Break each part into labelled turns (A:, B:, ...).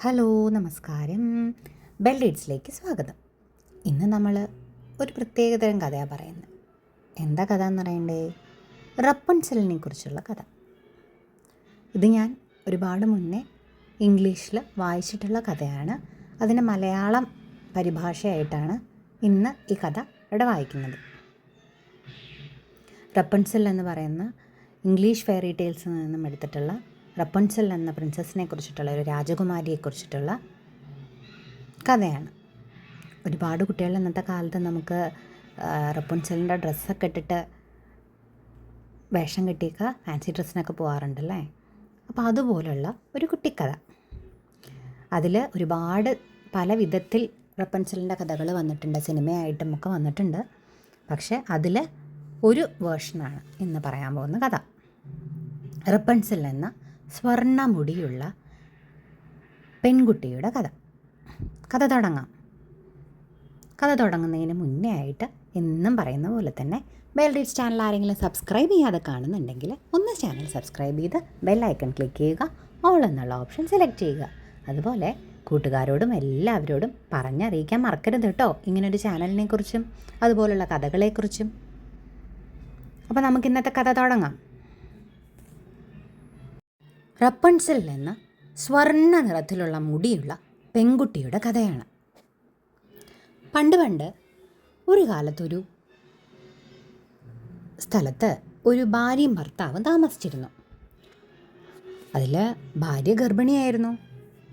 A: Hello, നമസ്കാരം. Bell റീഡ്സിലേക്ക് സ്വാഗതം. ഇന്ന് നമ്മൾ ഒരു പ്രത്യേകതരം കഥയാണ് പറയുന്നത്. എന്താ കഥ എന്ന് പറയണ്ടേ? റപ്പൻസലിനെ കുറിച്ചുള്ള കഥ. ഇത് ഞാൻ ഒരുപാട് മുന്നേ ഇംഗ്ലീഷിൽ വായിച്ചിട്ടുള്ള കഥയാണ്. അതിന് മലയാളം പരിഭാഷയായിട്ടാണ് ഇന്ന് ഈ കഥ ഇവിടെ വായിക്കുന്നത്. റപ്പൻസൽ എന്ന് പറയുന്ന ഇംഗ്ലീഷ് ഫെയറി ടെയിൽസിൽ നിന്നും എടുത്തിട്ടുള്ള റപ്പൻസൽ എന്ന പ്രിൻസസിനെ കുറിച്ചിട്ടുള്ള ഒരു രാജകുമാരിയെക്കുറിച്ചിട്ടുള്ള കഥയാണ്. ഒരുപാട് കുട്ടികൾ ഇന്നത്തെ കാലത്ത് നമുക്ക് റപ്പൻസലിൻ്റെ ഡ്രസ്സൊക്കെ ഇട്ടിട്ട് വേഷം കെട്ടിയൊക്കെ ഫാൻസി ഡ്രസ്സിനൊക്കെ പോകാറുണ്ടല്ലേ. അപ്പോൾ അതുപോലുള്ള ഒരു കുട്ടിക്കഥ. അതിൽ ഒരുപാട് പല വിധത്തിൽ റപ്പൻസലിൻ്റെ കഥകൾ വന്നിട്ടുണ്ട്, സിനിമയായിട്ടും ഒക്കെ വന്നിട്ടുണ്ട്. പക്ഷേ അതിൽ ഒരു വേർഷനാണ് ഇന്ന് പറയാൻ പോകുന്ന കഥ. റപ്പൻസൽ എന്ന സ്വർണ്ണമുടിയുള്ള പെൺകുട്ടിയുടെ കഥ. കഥ തുടങ്ങാം. കഥ തുടങ്ങുന്നതിന് മുന്നേ ആയിട്ട് എന്നും പറയുന്ന പോലെ തന്നെ ബെൽ റീഡ്സ് ചാനൽ ആരെങ്കിലും സബ്സ്ക്രൈബ് ചെയ്യാതെ കാണുന്നുണ്ടെങ്കിൽ ഒന്ന് ചാനൽ സബ്സ്ക്രൈബ് ചെയ്ത് ബെല്ലൈക്കൺ ക്ലിക്ക് ചെയ്യുക, ഓൾ എന്നുള്ള ഓപ്ഷൻ സെലക്ട് ചെയ്യുക. അതുപോലെ കൂട്ടുകാരോടും എല്ലാവരോടും പറഞ്ഞറിയിക്കാൻ മറക്കരുത് കേട്ടോ, ഇങ്ങനൊരു ചാനലിനെ കുറിച്ചും അതുപോലുള്ള കഥകളെക്കുറിച്ചും. അപ്പോൾ നമുക്കിന്നത്തെ കഥ തുടങ്ങാം. റപ്പൻസൽ എന്ന സ്വർണ്ണ നിറത്തിലുള്ള മുടിയുള്ള പെൺകുട്ടിയുടെ കഥയാണ്. പണ്ട് ഒരു കാലത്തൊരു സ്ഥലത്ത് ഒരു ഭാര്യയും ഭർത്താവും താമസിച്ചിരുന്നു. അതിൽ ഭാര്യ ഗർഭിണിയായിരുന്നു.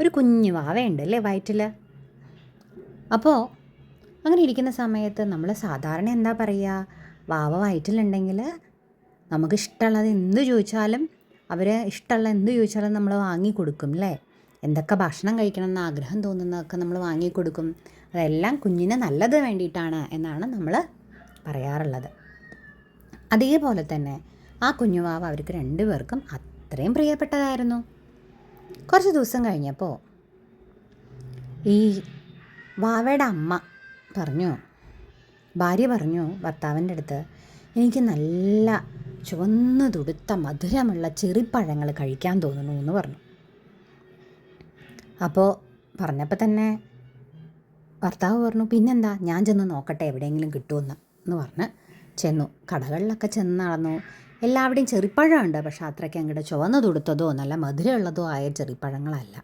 A: ഒരു കുഞ്ഞു വാവയുണ്ടല്ലേ വയറ്റിൽ. അപ്പോൾ അങ്ങനെ ഇരിക്കുന്ന സമയത്ത് നമ്മൾ സാധാരണ എന്താ പറയുക, വാവ വയറ്റിലുണ്ടെങ്കിൽ നമുക്കിഷ്ടമുള്ളത് എന്ത് ചോദിച്ചാലും നമ്മൾ വാങ്ങിക്കൊടുക്കും അല്ലേ. എന്തൊക്കെ ഭക്ഷണം കഴിക്കണമെന്ന് ആഗ്രഹം തോന്നുന്നതൊക്കെ നമ്മൾ വാങ്ങിക്കൊടുക്കും. അതെല്ലാം കുഞ്ഞിന് നല്ലത് വേണ്ടിയിട്ടാണ് എന്നാണ് നമ്മൾ പറയാറുള്ളത്. അതേപോലെ തന്നെ ആ കുഞ്ഞുവാവ അവർക്ക് രണ്ടുപേർക്കും അത്രയും പ്രിയപ്പെട്ടതായിരുന്നു. കുറച്ച് ദിവസം കഴിഞ്ഞപ്പോൾ ഈ വാവയുടെ അമ്മ ഭാര്യ പറഞ്ഞു ഭർത്താവിൻ്റെ അടുത്ത്, എനിക്ക് നല്ല ചുവന്ന് തുടുത്ത മധുരമുള്ള ചെറിപ്പഴങ്ങൾ കഴിക്കാൻ തോന്നുന്നു എന്ന് പറഞ്ഞു. അപ്പോൾ പറഞ്ഞപ്പോൾ തന്നെ ഭർത്താവ് പറഞ്ഞു, പിന്നെന്താ, ഞാൻ ചെന്ന് നോക്കട്ടെ എവിടെയെങ്കിലും കിട്ടുമെന്ന് പറഞ്ഞ് ചെന്നു. കടകളിലൊക്കെ ചെന്ന് നടന്നു. എല്ലാവിടെയും ചെറിപ്പഴമുണ്ട്, പക്ഷെ അത്രയ്ക്ക് അങ്ങോട്ട് ചുവന്ന് തുടുത്തതോ നല്ല മധുരമുള്ളതോ ആയ ചെറിപ്പഴങ്ങളല്ല.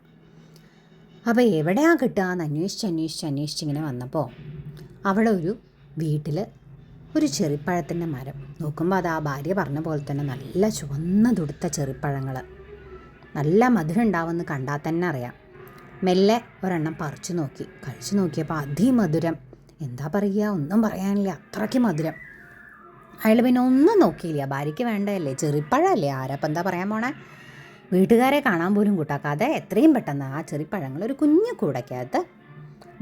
A: അപ്പോൾ എവിടെയാണ് കിട്ടുക എന്ന് അന്വേഷിച്ചിങ്ങനെ വന്നപ്പോൾ അവിടെ ഒരു വീട്ടിൽ ഒരു ചെറിപ്പഴത്തിൻ്റെ മരം. നോക്കുമ്പോൾ അത് ആ ഭാര്യ പറഞ്ഞ പോലെ തന്നെ നല്ല ചുവന്ന തുടുത്ത ചെറിപ്പഴങ്ങൾ, നല്ല മധുരം ഉണ്ടാവുമെന്ന് കണ്ടാൽ തന്നെ അറിയാം. മെല്ലെ ഒരെണ്ണം കഴിച്ചു നോക്കിയപ്പോൾ അതിമധുരം. എന്താ പറയുക, ഒന്നും പറയാനില്ല, അത്രയ്ക്ക് മധുരം. അയാൾ പിന്നെ ഒന്നും നോക്കിയില്ല, ഭാര്യയ്ക്ക് വേണ്ടതല്ലേ, ചെറിപ്പഴമല്ലേ, ആരപ്പം എന്താ പറയാൻ പോണേ. വീട്ടുകാരെ കാണാൻ പോലും കൂട്ടാക്കാതെ എത്രയും പെട്ടെന്ന് ആ ചെറിപ്പഴങ്ങൾ ഒരു കുഞ്ഞു കൂടയ്ക്കകത്ത്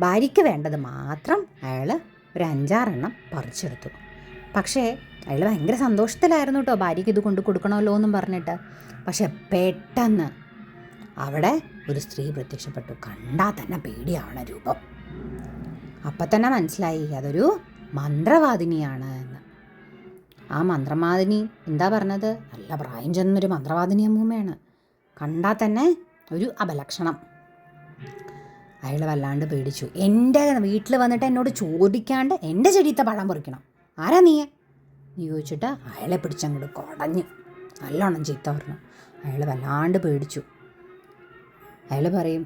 A: ഭാര്യയ്ക്ക് വേണ്ടത് മാത്രം അയാൾ ഒരു 5-6 പറിച്ചെടുത്തു. പക്ഷേ അയാൾ ഭയങ്കര സന്തോഷത്തിലായിരുന്നു കേട്ടോ, ഭാര്യയ്ക്ക് ഇത് കൊണ്ട് കൊടുക്കണമല്ലോ എന്നും പറഞ്ഞിട്ട്. പക്ഷെ പെട്ടെന്ന് അവിടെ ഒരു സ്ത്രീ പ്രത്യക്ഷപ്പെട്ടു. കണ്ടാൽ തന്നെ പേടിയാണ് രൂപം. അപ്പം തന്നെ മനസ്സിലായി അതൊരു മന്ത്രവാദിനിയാണ് എന്ന്. ആ മന്ത്രവാദിനി എന്താ പറഞ്ഞത്, നല്ല പ്രായം ചെന്നൊരു മന്ത്രവാദിനി അമ്മൂമ്മയാണ്. കണ്ടാൽ തന്നെ ഒരു അപലക്ഷണം. അയാൾ വല്ലാണ്ട് പേടിച്ചു. എൻ്റെ വീട്ടിൽ വന്നിട്ട് എന്നോട് ചോദിക്കാണ്ട് എൻ്റെ ചെടിയത്തെ പഴം പറിക്കണം, ആരാ നീ ചോദിച്ചിട്ട് അയാളെ പിടിച്ചങ്ങോട്ട് കുടഞ്ഞ് നല്ലോണം ചീത്ത പറഞ്ഞു. അയാൾ വല്ലാണ്ട് പേടിച്ചു. അയാൾ പറയും,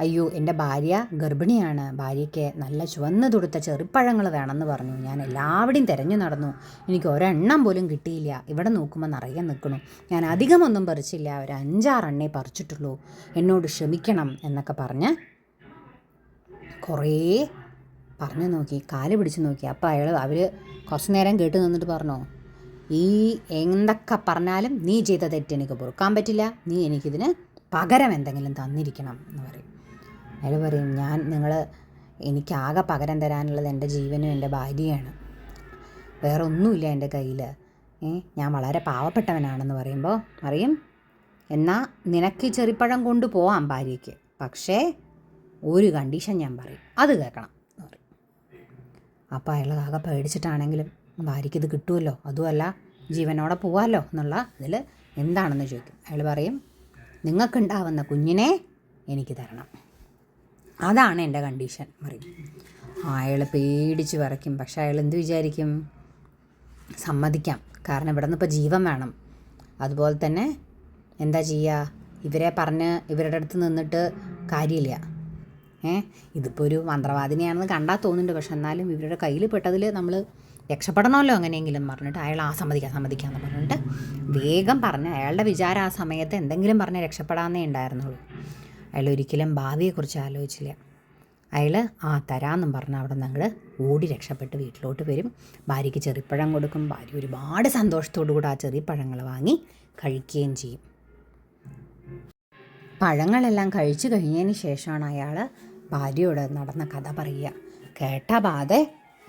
A: അയ്യോ എൻ്റെ ഭാര്യ ഗർഭിണിയാണ്, ഭാര്യയ്ക്ക് നല്ല ചുവന്ന് തുടുത്ത ചെറുപ്പഴങ്ങൾ വേണമെന്ന് പറഞ്ഞു. ഞാൻ എല്ലാവിടെയും തിരഞ്ഞു നടന്നു, എനിക്ക് ഒരെണ്ണം പോലും കിട്ടിയില്ല. ഇവിടെ നോക്കുമ്പോൾ നിറയെ നിൽക്കണു. ഞാൻ അധികമൊന്നും പറിച്ചില്ല, ഒരു 5-6 പറിച്ചിട്ടുള്ളൂ, എന്നോട് ക്ഷമിക്കണം എന്നൊക്കെ പറഞ്ഞ് കുറേ പറഞ്ഞു നോക്കി, കാല് പിടിച്ച് നോക്കി. അപ്പോൾ അവർ കുറച്ച് നേരം കേട്ട് നിന്നിട്ട് പറഞ്ഞു, ഈ എന്തൊക്കെ പറഞ്ഞാലും നീ ചെയ്ത തെറ്റ് എനിക്ക് പൊറുക്കാൻ പറ്റില്ല, നീ എനിക്കിതിന് പകരം എന്തെങ്കിലും തന്നിരിക്കണം എന്ന് പറയും. അയാൾ പറയും, എനിക്കാകെ പകരം തരാനുള്ളത് എൻ്റെ ജീവനും എൻ്റെ ഭാര്യയാണ്, വേറെ ഒന്നുമില്ല എൻ്റെ കയ്യിൽ, ഞാൻ വളരെ പാവപ്പെട്ടവനാണെന്ന് പറയുമ്പോൾ പറയും, എന്നാൽ നിനക്ക് ചെറിപ്പഴം കൊണ്ടുപോകാം ഭാര്യയ്ക്ക്, പക്ഷേ ഒരു കണ്ടീഷൻ ഞാൻ പറയും, അത് കേൾക്കണം എന്ന് പറയും. അപ്പോൾ അയാൾ ആകെ പേടിച്ചിട്ടാണെങ്കിലും ഭാര്യയ്ക്ക് ഇത് കിട്ടുമല്ലോ, അതുമല്ല ജീവനോടെ പോവാമല്ലോ എന്നുള്ള ഇതിൽ എന്താണെന്ന് ചോദിക്കും. അയാൾ പറയും, നിങ്ങൾക്കുണ്ടാവുന്ന കുഞ്ഞിനെ എനിക്ക് തരണം. അതാണ് എൻ്റെ കണ്ടീഷൻ പറയും. അയാൾ പേടിച്ച് വിറയ്ക്കും. പക്ഷേ അയാൾ എന്ത് വിചാരിക്കും? സമ്മതിക്കാം, കാരണം ഇവിടെ നിന്ന് ഇപ്പോൾ ജീവൻ വേണം. അതുപോലെ തന്നെ എന്താ ചെയ്യുക? ഇവരെ പറഞ്ഞ് ഇവരുടെ അടുത്ത് നിന്നിട്ട് കാര്യമില്ല. ഇതിപ്പോൾ ഒരു മന്ത്രവാദിനിയാണെന്ന് കണ്ടാൽ തോന്നുന്നുണ്ട്. പക്ഷെ എന്നാലും ഇവരുടെ കയ്യിൽ പെട്ടതിൽ നമ്മൾ രക്ഷപ്പെടണമല്ലോ എങ്ങനെയെങ്കിലും പറഞ്ഞിട്ട് അയാൾ സമ്മതിക്കാമെന്ന് പറഞ്ഞിട്ട് വേഗം പറഞ്ഞ്, അയാളുടെ വിചാരം ആ സമയത്ത് എന്തെങ്കിലും പറഞ്ഞ് രക്ഷപ്പെടാമെന്നേ ഉണ്ടായിരുന്നുള്ളൂ. അയാൾ ഒരിക്കലും ഭാവിയെക്കുറിച്ച് ആലോചിച്ചില്ല. അയാൾ തരാമെന്നും പറഞ്ഞ് അവിടെ നിന്ന് അങ്ങോട്ട് ഓടി രക്ഷപ്പെട്ട് വീട്ടിലോട്ട് വരും. ഭാര്യയ്ക്ക് ചെറിപ്പഴം കൊടുക്കും. ഭാര്യ ഒരുപാട് സന്തോഷത്തോടു കൂടി ആ ചെറിപ്പഴങ്ങൾ വാങ്ങി കഴിക്കുകയും ചെയ്യും. പഴങ്ങളെല്ലാം കഴിച്ചു കഴിഞ്ഞതിന് ശേഷമാണ് അയാൾ ഭാര്യയോട് നടന്ന കഥ പറയുക. കേട്ട ബാധെ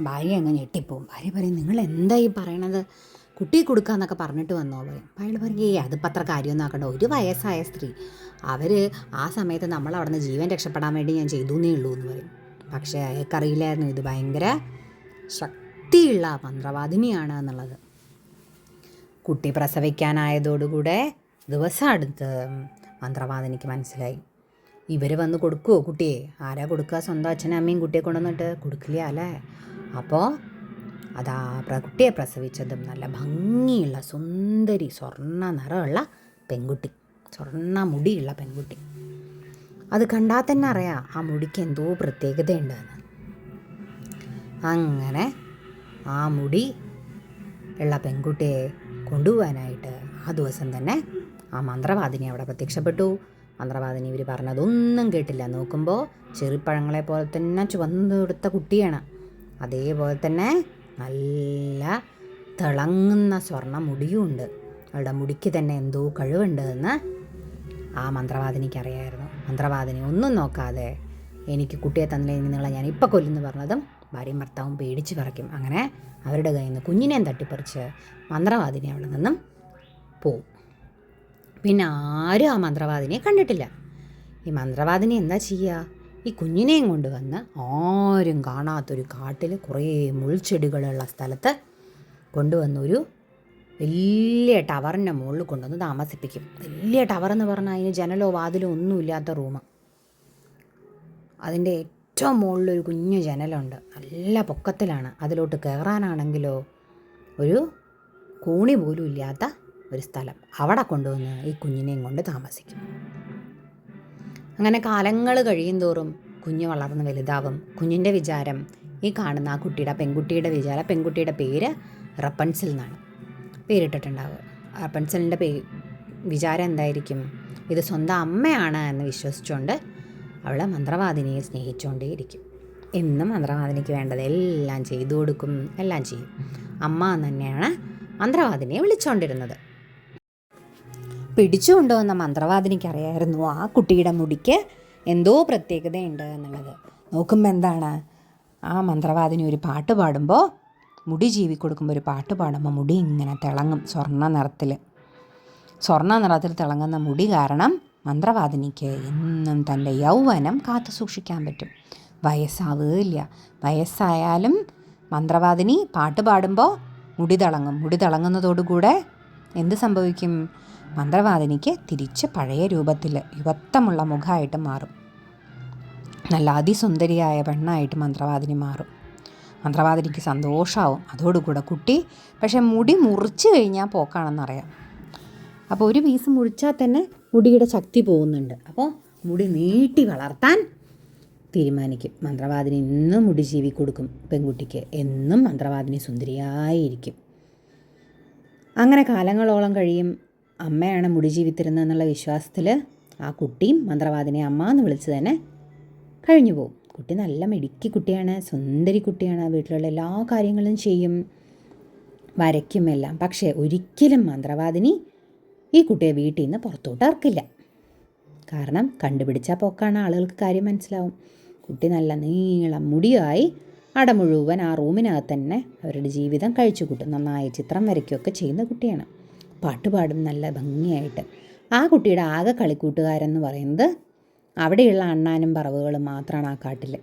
A: ഭാര്യ അങ്ങ് ഞെട്ടിപ്പോവും. ഭാര്യ പറയും, നിങ്ങൾ എന്താ ഈ പറയണത്? കുട്ടി കൊടുക്കാന്നൊക്കെ പറഞ്ഞിട്ട് വന്നോ പറയും. അയാൾ പറയും, അതിപ്പോൾ അത്ര കാര്യമൊന്നും ആക്കണ്ട. ഒരു വയസ്സായ സ്ത്രീ, അവർ ആ സമയത്ത് നമ്മൾ അവിടെ നിന്ന് ജീവൻ രക്ഷപ്പെടാൻ വേണ്ടി ഞാൻ ചെയ്തു എന്നേ ഉള്ളൂ എന്ന് പറയും. പക്ഷേ അയാൾക്കറിയില്ലായിരുന്നു ഇത് ഭയങ്കര ശക്തിയുള്ള മന്ത്രവാദിനിയാണ് എന്നുള്ളത്. കുട്ടി പ്രസവിക്കാനായതോടുകൂടെ ദിവസം അടുത്ത് മന്ത്രവാദിനിക്ക് മനസ്സിലായി, ഇവർ വന്ന് കൊടുക്കുമോ കുട്ടിയെ? ആരാ കൊടുക്കുക? സ്വന്തം അച്ഛനും അമ്മയും കുട്ടിയെ കൊണ്ടുവന്നിട്ട് കൊടുക്കില്ല അല്ലേ? അപ്പോൾ അതാ കുട്ടിയെ പ്രസവിച്ചതും നല്ല ഭംഗിയുള്ള സുന്ദരി സ്വർണ്ണ നിറമുള്ള പെൺകുട്ടി, സ്വർണ്ണ മുടിയുള്ള പെൺകുട്ടി. അത് കണ്ടാൽ തന്നെ അറിയാം ആ മുടിക്ക് എന്തോ പ്രത്യേകതയുണ്ടെന്ന്. അങ്ങനെ ആ മുടി ഉള്ള പെൺകുട്ടിയെ കൊണ്ടുപോകാനായിട്ട് ആ ദിവസം തന്നെ ആ മന്ത്രവാദിനി അവിടെ പ്രത്യക്ഷപ്പെട്ടു. മന്ത്രവാദിനി ഇവർ പറഞ്ഞതൊന്നും കേട്ടില്ല. നോക്കുമ്പോൾ ചെറിപ്പഴങ്ങളെ പോലെ തന്നെ ചുവന്നു കൊടുത്ത കുട്ടിയാണ്. അതേപോലെ തന്നെ നല്ല തിളങ്ങുന്ന സ്വർണ്ണ മുടിയുമുണ്ട്. അവളുടെ മുടിക്ക് തന്നെ എന്തോ കഴിവുണ്ട് എന്ന് ആ മന്ത്രവാദിനിക്ക് അറിയായിരുന്നു. മന്ത്രവാദിനി ഒന്നും നോക്കാതെ, എനിക്ക് കുട്ടിയെ തന്നില്ലെങ്കിൽ നിങ്ങളെ ഞാൻ ഇപ്പം കൊല്ലുന്നു പറഞ്ഞതും ഭാര്യയും ഭർത്താവും പേടിച്ച് വിറയ്ക്കും. അങ്ങനെ അവരുടെ കയ്യിൽ നിന്ന് കുഞ്ഞിനെയും തട്ടിപ്പറിച്ച് മന്ത്രവാദിനി അവിടെ നിന്നും പോവും. പിന്നെ ആരും ആ മന്ത്രവാദിനിയെ കണ്ടിട്ടില്ല. ഈ മന്ത്രവാദിനി എന്താ ചെയ്യുക? ഈ കുഞ്ഞിനെയും കൊണ്ടുവന്ന് ആരും കാണാത്തൊരു കാട്ടിൽ കുറേ മുൾച്ചെടികളുള്ള സ്ഥലത്ത് കൊണ്ടുവന്നൊരു വലിയ ടവറിൻ്റെ മുകളിൽ കൊണ്ടുവന്ന് താമസിപ്പിക്കും. വലിയ ടവറെന്ന് പറഞ്ഞാൽ അതിന് ജനലോ വാതിലോ ഒന്നുമില്ലാത്ത റൂം. അതിൻ്റെ ഏറ്റവും മുകളിലൊരു കുഞ്ഞു ജനലുണ്ട്, നല്ല പൊക്കത്തിലാണ്. അതിലോട്ട് കയറാനാണെങ്കിലോ ഒരു കോണി പോലും ഇല്ലാത്ത ഒരു സ്ഥലം. അവിടെ കൊണ്ടുവന്ന് ഈ കുഞ്ഞിനെയും കൊണ്ട് താമസിക്കും. അങ്ങനെ കാലങ്ങൾ കഴിയും തോറും കുഞ്ഞ് വളർന്ന് വലുതാവും. കുഞ്ഞിൻ്റെ വിചാരം, ഈ കാണുന്ന ആ പെൺകുട്ടിയുടെ വിചാരം, പെൺകുട്ടിയുടെ പേര് റപ്പൻസിൽ എന്നാണ് പേരിട്ടിട്ടുണ്ടാവുക. റപ്പൻസിലിൻ്റെ വിചാരം എന്തായിരിക്കും? ഇത് സ്വന്തം അമ്മയാണ് എന്ന് വിശ്വസിച്ചുകൊണ്ട് അവൾ മന്ത്രവാദിനിയെ സ്നേഹിച്ചുകൊണ്ടേയിരിക്കും. എന്നും മന്ത്രവാദിനിക്ക് വേണ്ടത് എല്ലാം ചെയ്തു കൊടുക്കും, എല്ലാം ചെയ്യും. അമ്മ എന്ന് തന്നെയാണ് മന്ത്രവാദിനിയെ വിളിച്ചുകൊണ്ടിരുന്നത്. പിടിച്ചു കൊണ്ടുവന്ന മന്ത്രവാദിനിക്ക് അറിയായിരുന്നു ആ കുട്ടിയുടെ മുടിക്ക് എന്തോ പ്രത്യേകതയുണ്ട് എന്നുള്ളത്. നോക്കുമ്പോൾ എന്താണ്, ആ മന്ത്രവാദിനി ഒരു പാട്ട് പാടുമ്പോൾ, മുടി ജീവി കൊടുക്കുമ്പോൾ ഒരു പാട്ട് പാടുമ്പോൾ മുടി ഇങ്ങനെ തിളങ്ങും. സ്വർണ്ണ നിറത്തിൽ തിളങ്ങുന്ന മുടി കാരണം മന്ത്രവാദിനിക്ക് എന്നും തൻ്റെ യൗവനം കാത്തു സൂക്ഷിക്കാൻ പറ്റും. വയസ്സാവുകയില്ല. വയസ്സായാലും മന്ത്രവാദിനി പാട്ട് പാടുമ്പോൾ മുടി തിളങ്ങും. മുടി തിളങ്ങുന്നതോടുകൂടെ എന്ത് സംഭവിക്കും? മന്ത്രവാദിനിക്ക് തിരിച്ച് പഴയ രൂപത്തിൽ യുവത്വമുള്ള മുഖമായിട്ട് മാറും. നല്ല അതിസുന്ദരിയായ പെണ്ണായിട്ട് മന്ത്രവാദിനി മാറും. മന്ത്രവാദിനിക്ക് സന്തോഷമാവും. അതോടുകൂടെ കുട്ടി പക്ഷെ മുടി മുറിച്ച് കഴിഞ്ഞാൽ പോക്കാണെന്നറിയാം. അപ്പോൾ ഒരു പീസ് മുറിച്ചാൽ തന്നെ മുടിയുടെ ശക്തി പോകുന്നുണ്ട്. അപ്പോൾ മുടി നീട്ടി വളർത്താൻ തീരുമാനിക്കും. മന്ത്രവാദിനി എന്നും മുടി ജീവി കൊടുക്കും പെൺകുട്ടിക്ക്. എന്നും മന്ത്രവാദിനി സുന്ദരിയായിരിക്കും. അങ്ങനെ കാലങ്ങളോളം കഴിയും. അമ്മയാണ് മുടി ജീവിത്തിരുന്നതെന്നുള്ള വിശ്വാസത്തിൽ ആ കുട്ടിയും മന്ത്രവാദിനെ അമ്മ എന്ന് വിളിച്ച് തന്നെ കഴിഞ്ഞു പോകും. കുട്ടി നല്ല മിടുക്കി കുട്ടിയാണ്, സുന്ദരി കുട്ടിയാണ്. വീട്ടിലുള്ള എല്ലാ കാര്യങ്ങളും ചെയ്യും, വരയ്ക്കും എല്ലാം. പക്ഷേ ഒരിക്കലും മന്ത്രവാദിനി ഈ കുട്ടിയെ വീട്ടിൽ നിന്ന് പുറത്തോട്ട് ഇറക്കില്ല. കാരണം കണ്ടുപിടിച്ചാൽ പോക്കാണ്, ആളുകൾക്ക് കാര്യം മനസ്സിലാവും. കുട്ടി നല്ല നീളം മുടിയായി അട മുഴുവൻ ആ റൂമിനകത്ത് തന്നെ അവരുടെ ജീവിതം കഴിച്ചു കൂട്ടും. നന്നായി ചിത്രം വരയ്ക്കുകയൊക്കെ ചെയ്യുന്ന കുട്ടിയാണ്. പാട്ട് പാടും നല്ല ഭംഗിയായിട്ട്. ആ കുട്ടിയുടെ ആകെ കളിക്കൂട്ടുകാരെന്ന് പറയുന്നത് അവിടെയുള്ള അണ്ണാനും പറവുകളും മാത്രമാണ് ആ കാട്ടിൽ.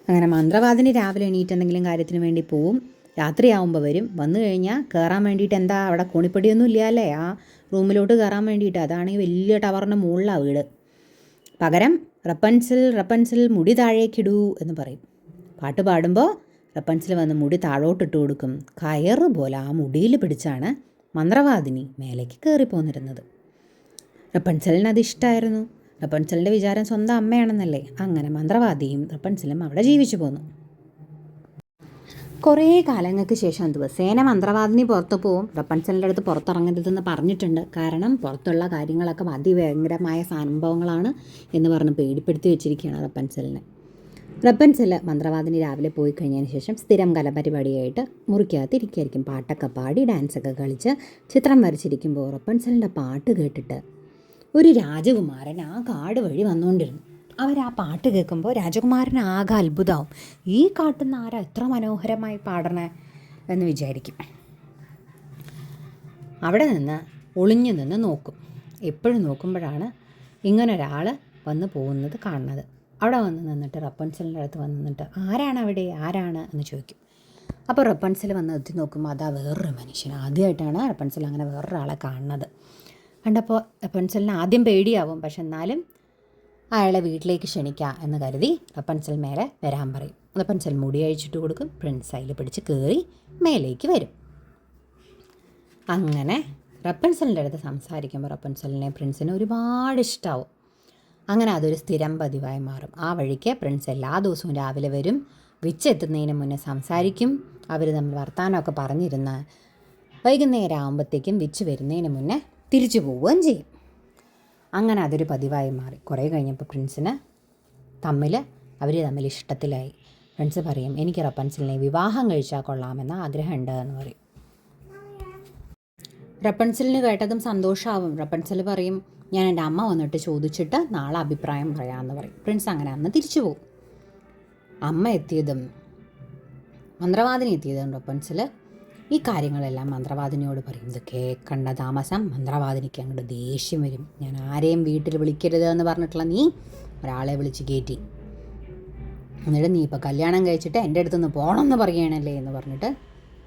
A: അങ്ങനെ മന്ത്രവാദിനി രാവിലെ എണീറ്റ് എന്തെങ്കിലും കാര്യത്തിന് വേണ്ടി പോവും. രാത്രിയാവുമ്പോൾ വരും. വന്നു കഴിഞ്ഞാൽ കയറാൻ വേണ്ടിയിട്ട് എന്താ അവിടെ കോണിപ്പടിയൊന്നും ഇല്ല അല്ലേ, ആ റൂമിലോട്ട് കയറാൻ വേണ്ടിയിട്ട്. അതാണെങ്കിൽ വലിയ ടവറിൻ്റെ മുകളിലാണ് വീട്. പകരം റപ്പൻസിൽ റപ്പൻസിൽ മുടി താഴേക്കിടൂ എന്ന് പറയും. പാട്ട് പാടുമ്പോൾ റപ്പൻസിൽ വന്ന് മുടി താഴോട്ടിട്ട് കൊടുക്കും. കയറ് പോലെ ആ മുടിയിൽ പിടിച്ചാണ് മന്ത്രവാദിനി മേലേക്ക് കയറിപ്പോന്നിരുന്നത്. റപ്പൻസലിന് അത് ഇഷ്ടമായിരുന്നു. റപ്പൻസലിൻ്റെ വിചാരം സ്വന്തം അമ്മയാണെന്നല്ലേ. അങ്ങനെ മന്ത്രവാദിയും റപ്പൻസലും അവിടെ ജീവിച്ചു പോന്നു. കുറേ കാലങ്ങൾക്ക് ശേഷം ദിവസേന മന്ത്രവാദിനി പുറത്തു പോവും. റപ്പൻസലിൻ്റെ അടുത്ത് പുറത്തിറങ്ങരുതെന്ന് പറഞ്ഞിട്ടുണ്ട്. കാരണം പുറത്തുള്ള കാര്യങ്ങളൊക്കെ അതിഭയങ്കരമായ സംഭവങ്ങളാണ് എന്ന് പറഞ്ഞ് പേടിപ്പെടുത്തി വെച്ചിരിക്കുകയാണ് റപ്പൻസലിനെ. റപ്പൻസൽ മന്ത്രവാദിനി രാവിലെ പോയി കഴിഞ്ഞതിന് ശേഷം സ്ഥിരം കലാപരിപാടിയായിട്ട് മുറിക്കകത്ത് ഇരിക്കുകയായിരിക്കും. പാട്ടൊക്കെ പാടി ഡാൻസൊക്കെ കളിച്ച് ചിത്രം വരച്ചിരിക്കുമ്പോൾ റപ്പൻസലിൻ്റെ പാട്ട് കേട്ടിട്ട് ഒരു രാജകുമാരൻ ആ കാട് വഴി വന്നുകൊണ്ടിരുന്നു. ആ പാട്ട് കേൾക്കുമ്പോൾ രാജകുമാരൻ ആകെ അത്ഭുതമാവും. ഈ കാട്ടുന്ന ആരാ എത്ര മനോഹരമായി പാടണേ എന്ന് വിചാരിക്കും. അവിടെ നിന്ന് ഒളിഞ്ഞു നിന്ന് നോക്കും. എപ്പോഴും നോക്കുമ്പോഴാണ് ഇങ്ങനൊരാൾ വന്ന് പോകുന്നത് കാണുന്നത്. അവിടെ വന്ന് നിന്നിട്ട് റപ്പൻസലിൻ്റെ അടുത്ത് വന്ന് നിന്നിട്ട് ആരാണ് അവിടെ, ആരാണ് എന്ന് ചോദിക്കും. അപ്പോൾ റപ്പൻസൽ വന്ന് എത്തി നോക്കുമ്പോൾ അതാ വേറൊരു മനുഷ്യൻ. ആദ്യമായിട്ടാണ് റപ്പൻസൽ അങ്ങനെ വേറൊരാളെ കാണുന്നത്. കണ്ടപ്പോൾ റപ്പൻസലിന് ആദ്യം പേടിയാവും. പക്ഷെ എന്നാലും അയാളെ വീട്ടിലേക്ക് ക്ഷണിക്കാം എന്ന് കരുതി റപ്പൻസൽ മേലെ വരാൻ പറയും. റപ്പൻസൽ മുടി അഴിച്ചിട്ട് കൊടുക്കും. പ്രിൻസ് അതിൽ പിടിച്ച് കയറി മേലേക്ക് വരും. അങ്ങനെ റപ്പൻസലിൻ്റെ അടുത്ത് സംസാരിക്കുമ്പോൾ റപ്പൻസലിനെ പ്രിൻസിന് ഒരുപാട് ഇഷ്ടമാവും. അങ്ങനെ അതൊരു സ്ഥിരം പതിവായി മാറും. ആ വഴിക്ക് പ്രിൻസ് എല്ലാ ദിവസവും രാവിലെ വരും. വിച്ചെത്തുന്നതിന് മുന്നേ സംസാരിക്കും. അവർ തമ്മിൽ വർത്തമാനമൊക്കെ പറഞ്ഞിരുന്ന് വൈകുന്നേരം ആകുമ്പോഴത്തേക്കും വിച്ച് വരുന്നതിന് മുന്നേ തിരിച്ചു പോവുകയും ചെയ്യും. അങ്ങനെ അതൊരു പതിവായി മാറി. കുറേ കഴിഞ്ഞപ്പോൾ പ്രിൻസിന് അവർ തമ്മിൽ ഇഷ്ടത്തിലായി. പ്രിൻസ് പറയും, എനിക്ക് റപ്പൻസലിനെ വിവാഹം കഴിച്ചാൽ കൊള്ളാമെന്ന ആഗ്രഹമുണ്ട് എന്ന് പറയും. റപ്പൻസലിന് കേട്ടതും സന്തോഷമാവും. റപ്പൻസൽ പറയും, ഞാൻ എൻ്റെ അമ്മ വന്നിട്ട് ചോദിച്ചിട്ട് നാളെ അഭിപ്രായം പറയാമെന്ന് പറയും. പ്രിൻസ് അങ്ങനെ അന്ന് തിരിച്ചു പോകും. അമ്മ എത്തിയതും മന്ത്രവാദിനി എത്തിയതും റപ്പൻസൽ ഈ കാര്യങ്ങളെല്ലാം മന്ത്രവാദിനിയോട് പറയും. ഇത് കേൾക്കേണ്ട താമസം മന്ത്രവാദിനിക്ക് അങ്ങോട്ട് ദേഷ്യം വരും. ഞാൻ ആരെയും വീട്ടിൽ വിളിക്കരുത് എന്ന് പറഞ്ഞിട്ടുള്ള നീ ഒരാളെ വിളിച്ച് കയറ്റി, എന്നിട്ട് നീ ഇപ്പോൾ കല്യാണം കഴിച്ചിട്ട് എൻ്റെ അടുത്തുനിന്ന് പോകണമെന്ന് പറയുകയാണല്ലേ എന്ന് പറഞ്ഞിട്ട്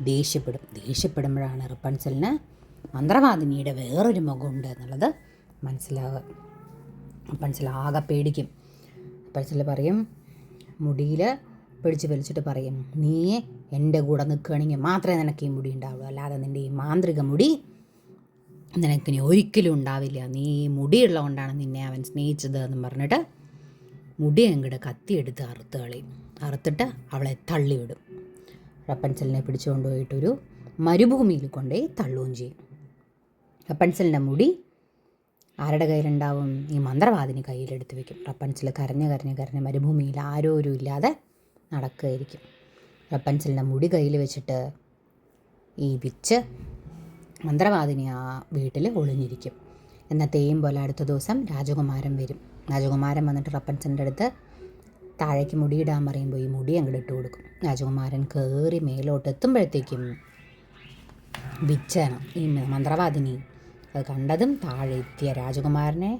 A: ദേഷ്യപ്പെടുമ്പോഴാണ് റപ്പൻസലിന് മന്ത്രവാദിനിയുടെ വേറൊരു മുഖമുണ്ട് എന്നുള്ളത് മനസ്സിലാവുക. റപ്പൻസൽ ആകെ പേടിക്കും. റപ്പൻസൽ പറയും, മുടിയിൽ പിടിച്ച് വലിച്ചിട്ട് പറയും, നീ എൻ്റെ കൂടെ നിൽക്കുകയാണെങ്കിൽ മാത്രമേ നിനക്ക് ഈ മുടി ഉണ്ടാവുള്ളൂ, അല്ലാതെ നിൻ്റെ ഈ മാന്ത്രിക മുടി നിനക്കിനി ഒരിക്കലും ഉണ്ടാവില്ല. നീ ഈ മുടിയുള്ളതുകൊണ്ടാണ് നിന്നെ അവൻ സ്നേഹിച്ചത് എന്നും പറഞ്ഞിട്ട് മുടി അങ്ങോട്ട് കത്തിയെടുത്ത് അറുത്തിട്ട് അവളെ തള്ളിവിടും. റപ്പൻസലിനെ പിടിച്ചുകൊണ്ട് പോയിട്ടൊരു മരുഭൂമിയിൽ കൊണ്ടുപോയി തള്ളുകയും ചെയ്യും. റപ്പൻസലിൻ്റെ മുടി ആരുടെ കയ്യിലുണ്ടാവും? ഈ മന്ത്രവാദിനി കയ്യിലെടുത്ത് വയ്ക്കും. റപ്പൻസൽ കരഞ്ഞ് മരുഭൂമിയിൽ ആരോരും ഇല്ലാതെ നടക്കുകയായിരിക്കും. റപ്പൻസലിൻ്റെ മുടി കയ്യിൽ വെച്ചിട്ട് ഈ വിച്ച് മന്ത്രവാദിനി ആ വീട്ടിൽ ഒളിഞ്ഞിരിക്കും. എന്നത്തെയും പോലെ അടുത്ത ദിവസം രാജകുമാരൻ വരും. രാജകുമാരൻ വന്നിട്ട് റപ്പൻസലിൻ്റെ അടുത്ത് താഴേക്ക് മുടിയിടാൻ പറയുമ്പോൾ ഈ മുടി അങ്ങോട്ട് ഇട്ട് കൊടുക്കും. രാജകുമാരൻ കയറി മേലോട്ട് എത്തുമ്പോഴത്തേക്കും വിച്ചാണ് ഈ മന്ത്രവാദിനി അത് കണ്ടതും താഴെ എത്തിയ രാജകുമാരനെ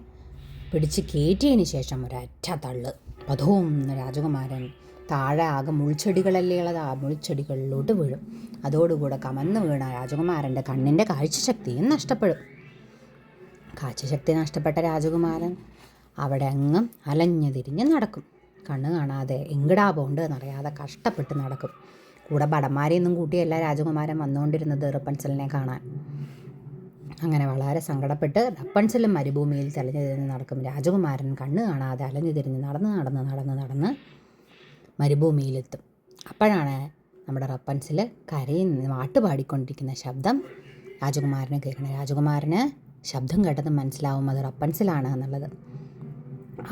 A: പിടിച്ച് കയറ്റിയതിന് ശേഷം ഒരൊറ്റ തള്ള്. പതവും രാജകുമാരൻ താഴെ ആകെ മുൾച്ചെടികളല്ലേ ഉള്ളത്, ആ മുൾച്ചെടികളിലോട്ട് വീഴും. അതോടുകൂടെ കമന്ന് വീണ രാജകുമാരൻ്റെ കണ്ണിൻ്റെ കാഴ്ചശക്തിയും നഷ്ടപ്പെടും. കാഴ്ചശക്തി നഷ്ടപ്പെട്ട രാജകുമാരൻ അവിടെ അങ്ങും അലഞ്ഞു തിരിഞ്ഞ് നടക്കും. കണ്ണ് കാണാതെ എങ്കിടാ പോണ്ട് എന്നറിയാതെ കഷ്ടപ്പെട്ട് നടക്കും. കൂടെ ഭടന്മാരെയൊന്നും കൂട്ടിയല്ല രാജകുമാരൻ വന്നുകൊണ്ടിരുന്നത് റപ്പൻസലിനെ കാണാൻ. അങ്ങനെ വളരെ സങ്കടപ്പെട്ട് റപ്പൻസലും മരുഭൂമിയിൽ തെളിഞ്ഞു തിരിഞ്ഞ് നടക്കും. രാജകുമാരൻ കണ്ണ് കാണാതെ അലഞ്ഞു തിരിഞ്ഞ് നടന്ന് മരുഭൂമിയിലെത്തും. അപ്പോഴാണ് നമ്മുടെ റപ്പൻസൽ പാട്ട് പാടിക്കൊണ്ടിരിക്കുന്ന ശബ്ദം രാജകുമാരനെ കേൾക്കണം. രാജകുമാരന് ശബ്ദം കേട്ടത് മനസ്സിലാവും അത് റപ്പൻസലാണ് എന്നുള്ളത്.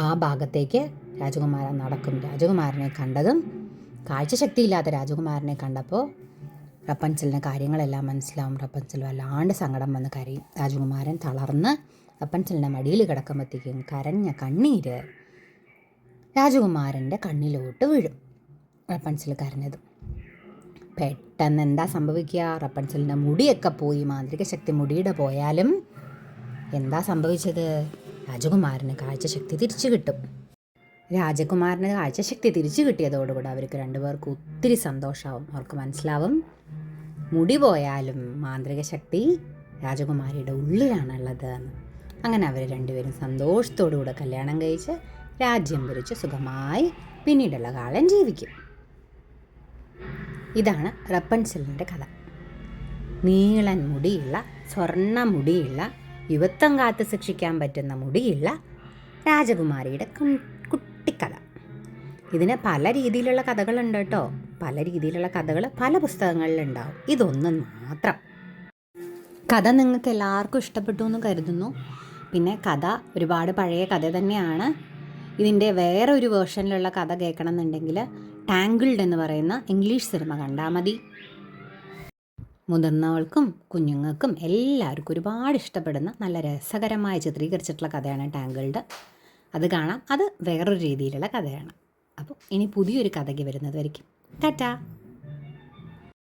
A: ആ ഭാഗത്തേക്ക് രാജകുമാരൻ നടക്കും. രാജകുമാരനെ കണ്ടതും കാഴ്ചശക്തിയില്ലാത്ത രാജകുമാരനെ കണ്ടപ്പോൾ റപ്പൻസലിന് കാര്യങ്ങളെല്ലാം മനസ്സിലാവും. റപ്പൻസൽ വല്ലാണ്ട് സങ്കടം വന്ന് കരയും. രാജകുമാരൻ തളർന്ന് റപ്പൻസലിൻ്റെ മടിയിൽ കിടക്കുമ്പോഴത്തേക്കും കരഞ്ഞ കണ്ണീര് രാജകുമാരൻ്റെ കണ്ണിലോട്ട് വീഴും. റപ്പൻസൽ കരഞ്ഞത് പെട്ടെന്ന് എന്താ സംഭവിക്കുക? റപ്പൻസലിൻ്റെ മുടിയൊക്കെ പോയി. മാന്ത്രിക ശക്തി മുടിയുടെ പോയാലും എന്താ സംഭവിച്ചത്? രാജകുമാരന് കാഴ്ചശക്തി തിരിച്ചു കിട്ടും. രാജകുമാരന് കാഴ്ചശക്തി തിരിച്ചു കിട്ടിയതോടുകൂടി അവർക്ക് രണ്ടുപേർക്കും ഒത്തിരി സന്തോഷമാവും. അവർക്ക് മനസ്സിലാവും മുടി പോയാലും മാന്ത്രിക ശക്തി രാജകുമാരിയുടെ ഉള്ളിലാണുള്ളത് എന്ന്. അങ്ങനെ അവർ രണ്ടുപേരും സന്തോഷത്തോടുകൂടെ കല്യാണം കഴിച്ച് രാജ്യം ഭരിച്ച് സുഖമായി പിന്നീടുള്ള കാലം ജീവിക്കും. ഇതാണ് റപ്പൻസലിൻ്റെ കഥ. നീളൻ മുടിയുള്ള, സ്വർണ്ണ മുടിയുള്ള, യുവത്വം കാത്ത് സൂക്ഷിക്കാൻ പറ്റുന്ന മുടിയുള്ള രാജകുമാരിയുടെ കുട്ടിക്കഥ. ഇതിന് പല രീതിയിലുള്ള കഥകളുണ്ട് കേട്ടോ. പല രീതിയിലുള്ള കഥകൾ പല പുസ്തകങ്ങളിലുണ്ടാവും. ഇതൊന്നും മാത്രം. കഥ നിങ്ങൾക്ക് എല്ലാവർക്കും ഇഷ്ടപ്പെട്ടു എന്ന് കരുതുന്നു. പിന്നെ കഥ ഒരുപാട് പഴയ കഥ തന്നെയാണ്. ഇതിൻ്റെ വേറെ ഒരു വേർഷനിലുള്ള കഥ കേൾക്കണം എന്നുണ്ടെങ്കിൽ ടാങ്കിൾഡ് എന്ന് പറയുന്ന ഇംഗ്ലീഷ് സിനിമ കണ്ടാൽ മതി. മുതിർന്നവർക്കും കുഞ്ഞുങ്ങൾക്കും എല്ലാവർക്കും ഒരുപാട് ഇഷ്ടപ്പെടുന്ന നല്ല രസകരമായി ചിത്രീകരിച്ചിട്ടുള്ള കഥയാണ് ടാങ്കിൾഡ്. അത് കാണാം. അത് വേറൊരു രീതിയിലുള്ള കഥയാണ്. അപ്പോൾ ഇനി പുതിയൊരു കഥയ്ക്ക് വരുന്നത് വരയ്ക്കും ടാറ്റാ.